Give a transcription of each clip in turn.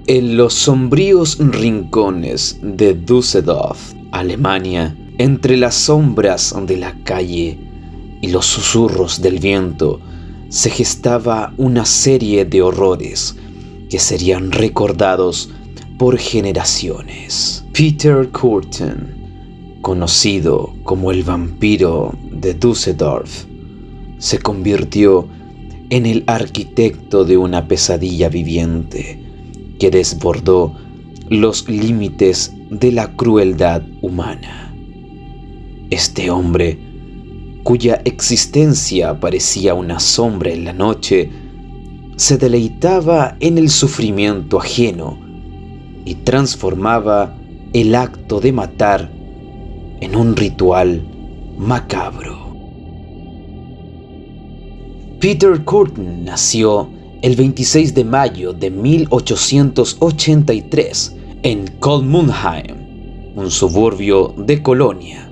En los sombríos rincones de Düsseldorf, Alemania, entre las sombras de la calle y los susurros del viento, se gestaba una serie de horrores que serían recordados por generaciones. Peter Kürten, conocido como el vampiro de Düsseldorf, se convirtió en el arquitecto de una pesadilla viviente que desbordó los límites de la crueldad humana. Este hombre, cuya existencia parecía una sombra en la noche, se deleitaba en el sufrimiento ajeno y transformaba el acto de matar en un ritual macabro. Peter Kürten nació el 26 de mayo de 1883 en Kolmundheim, un suburbio de Colonia,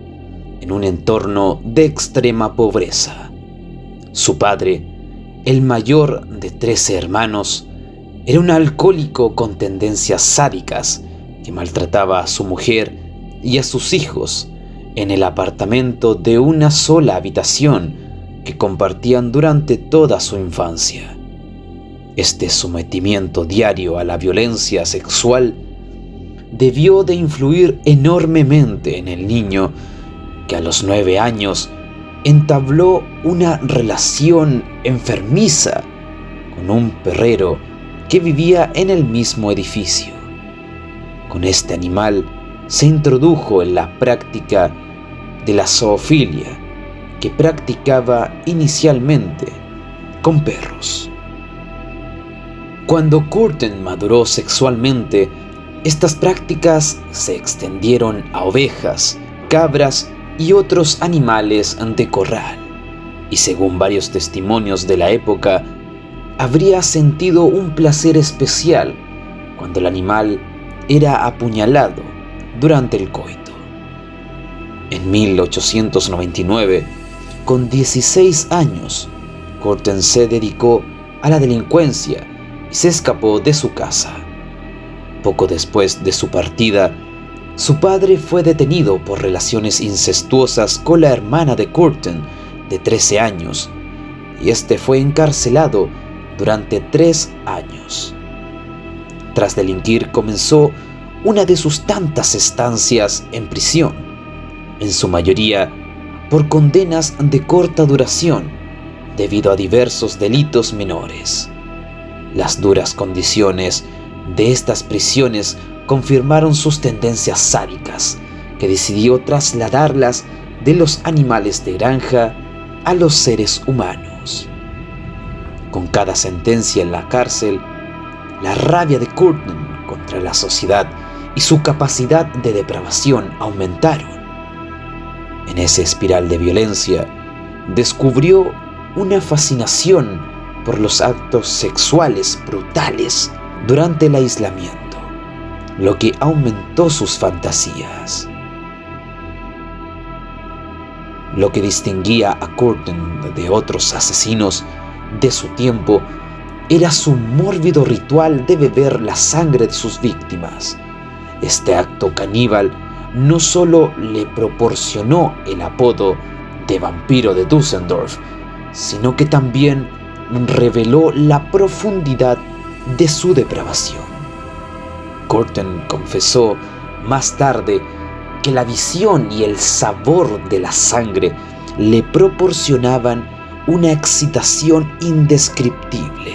en un entorno de extrema pobreza. Su padre, el mayor de 13 hermanos, era un alcohólico con tendencias sádicas que maltrataba a su mujer y a sus hijos en el apartamento de una sola habitación que compartían durante toda su infancia. Este sometimiento diario a la violencia sexual debió de influir enormemente en el niño, que a los 9 años entabló una relación enfermiza con un perrero que vivía en el mismo edificio. Con este animal se introdujo en la práctica de la zoofilia, que practicaba inicialmente con perros. Cuando Kürten maduró sexualmente, estas prácticas se extendieron a ovejas, cabras y otros animales de corral, y según varios testimonios de la época, habría sentido un placer especial cuando el animal era apuñalado durante el coito. En 1899, con 16 años, Kürten se dedicó a la delincuencia y se escapó de su casa. Poco después de su partida, su padre fue detenido por relaciones incestuosas con la hermana de Kürten, de 13 años, y este fue encarcelado durante 3 años. Tras delinquir, comenzó una de sus tantas estancias en prisión, en su mayoría por condenas de corta duración debido a diversos delitos menores. Las duras condiciones de estas prisiones confirmaron sus tendencias sádicas, que decidió trasladarlas de los animales de granja a los seres humanos. Con cada sentencia en la cárcel, la rabia de Kürten contra la sociedad y su capacidad de depravación aumentaron. En esa espiral de violencia, descubrió una fascinación por los actos sexuales brutales durante el aislamiento, lo que aumentó sus fantasías. Lo que distinguía a Kürten de otros asesinos de su tiempo era su mórbido ritual de beber la sangre de sus víctimas. Este acto caníbal no solo le proporcionó el apodo de vampiro de Düsseldorf, sino que también reveló la profundidad de su depravación. Kürten confesó más tarde que la visión y el sabor de la sangre le proporcionaban una excitación indescriptible,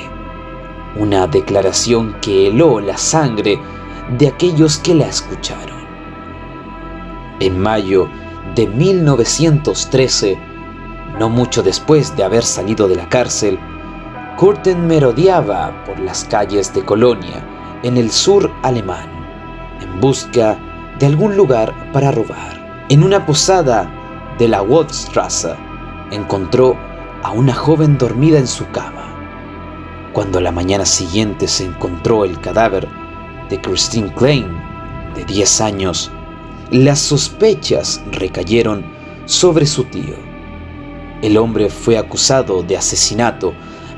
una declaración que heló la sangre de aquellos que la escucharon. En mayo de 1913, no mucho después de haber salido de la cárcel, Kürten merodeaba por las calles de Colonia, en el sur alemán, en busca de algún lugar para robar. En una posada de la Wolfstrasse, encontró a una joven dormida en su cama. Cuando a la mañana siguiente se encontró el cadáver de Christine Klein, de 10 años, las sospechas recayeron sobre su tío. El hombre fue acusado de asesinato,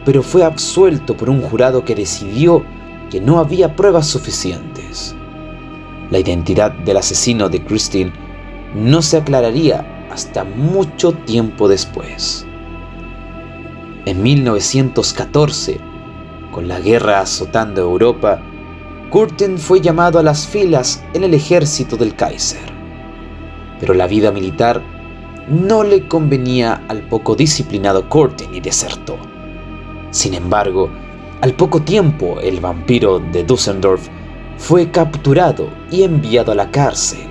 pero fue absuelto por un jurado que decidió que no había pruebas suficientes. La identidad del asesino de Christine no se aclararía hasta mucho tiempo después. En 1914, con la guerra azotando Europa, Kürten fue llamado a las filas en el ejército del Kaiser. Pero la vida militar no le convenía al poco disciplinado Kürten y desertó. Sin embargo, al poco tiempo el vampiro de Düsseldorf fue capturado y enviado a la cárcel,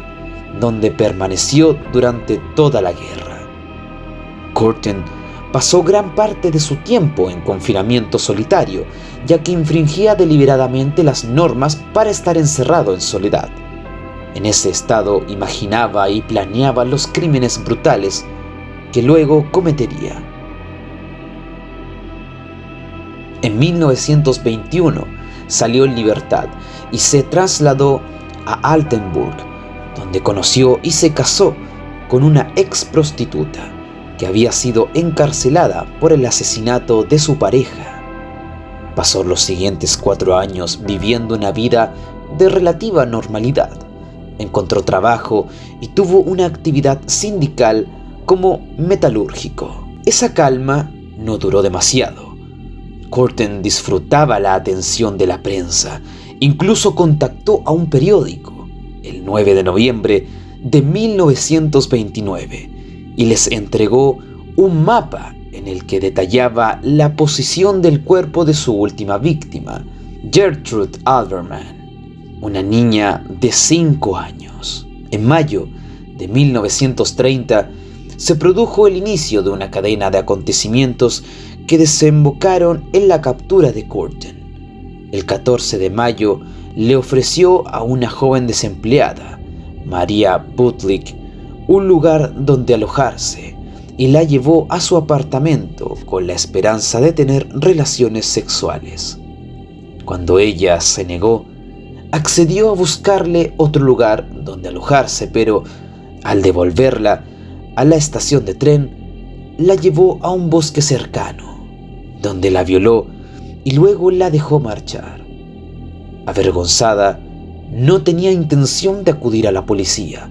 donde permaneció durante toda la guerra. Kürten pasó gran parte de su tiempo en confinamiento solitario, ya que infringía deliberadamente las normas para estar encerrado en soledad. En ese estado imaginaba y planeaba los crímenes brutales que luego cometería. En 1921 salió en libertad y se trasladó a Altenburg, donde conoció y se casó con una ex prostituta que había sido encarcelada por el asesinato de su pareja. Pasó los siguientes 4 años viviendo una vida de relativa normalidad. Encontró trabajo y tuvo una actividad sindical como metalúrgico. Esa calma no duró demasiado. Kürten disfrutaba la atención de la prensa. Incluso contactó a un periódico el 9 de noviembre de 1929 y les entregó un mapa en el que detallaba la posición del cuerpo de su última víctima, Gertrude Alberman, una niña de 5 años. En mayo de 1930 se produjo el inicio de una cadena de acontecimientos que desembocaron en la captura de Kürten. El 14 de mayo le ofreció a una joven desempleada, Maria Butlik, un lugar donde alojarse y la llevó a su apartamento con la esperanza de tener relaciones sexuales. Cuando ella se negó, accedió a buscarle otro lugar donde alojarse, pero al devolverla a la estación de tren, la llevó a un bosque cercano, donde la violó y luego la dejó marchar. Avergonzada, no tenía intención de acudir a la policía,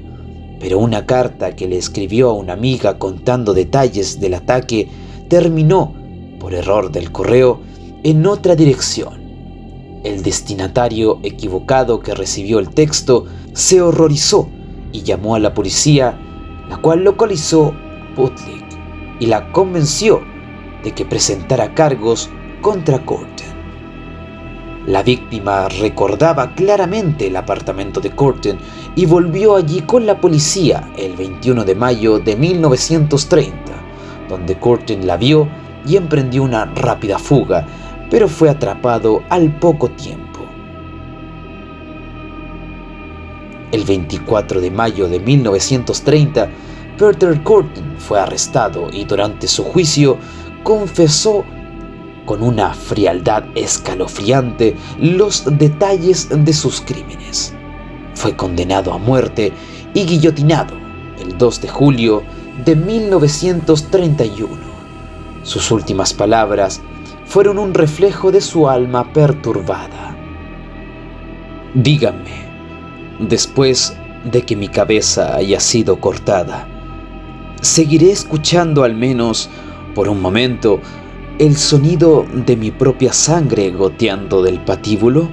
pero una carta que le escribió a una amiga contando detalles del ataque terminó, por error del correo, en otra dirección. El destinatario equivocado que recibió el texto se horrorizó y llamó a la policía, la cual localizó a Butlik y la convenció de que presentara cargos contra Kürten. La víctima recordaba claramente el apartamento de Kürten y volvió allí con la policía el 21 de mayo de 1930, donde Kürten la vio y emprendió una rápida fuga, pero fue atrapado al poco tiempo. El 24 de mayo de 1930, Peter Kürten fue arrestado y durante su juicio confesó con una frialdad escalofriante los detalles de sus crímenes. Fue condenado a muerte y guillotinado el 2 de julio de 1931. Sus últimas palabras fueron un reflejo de su alma perturbada. Díganme, después de que mi cabeza haya sido cortada, ¿seguiré escuchando al menos por un momento el sonido de mi propia sangre goteando del patíbulo?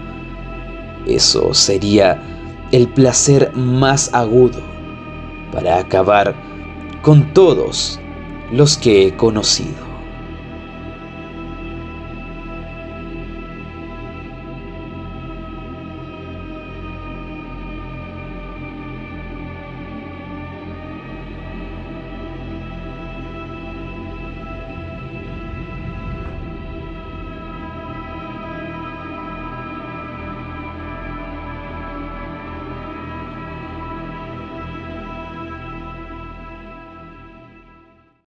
Eso sería el placer más agudo para acabar con todos los que he conocido.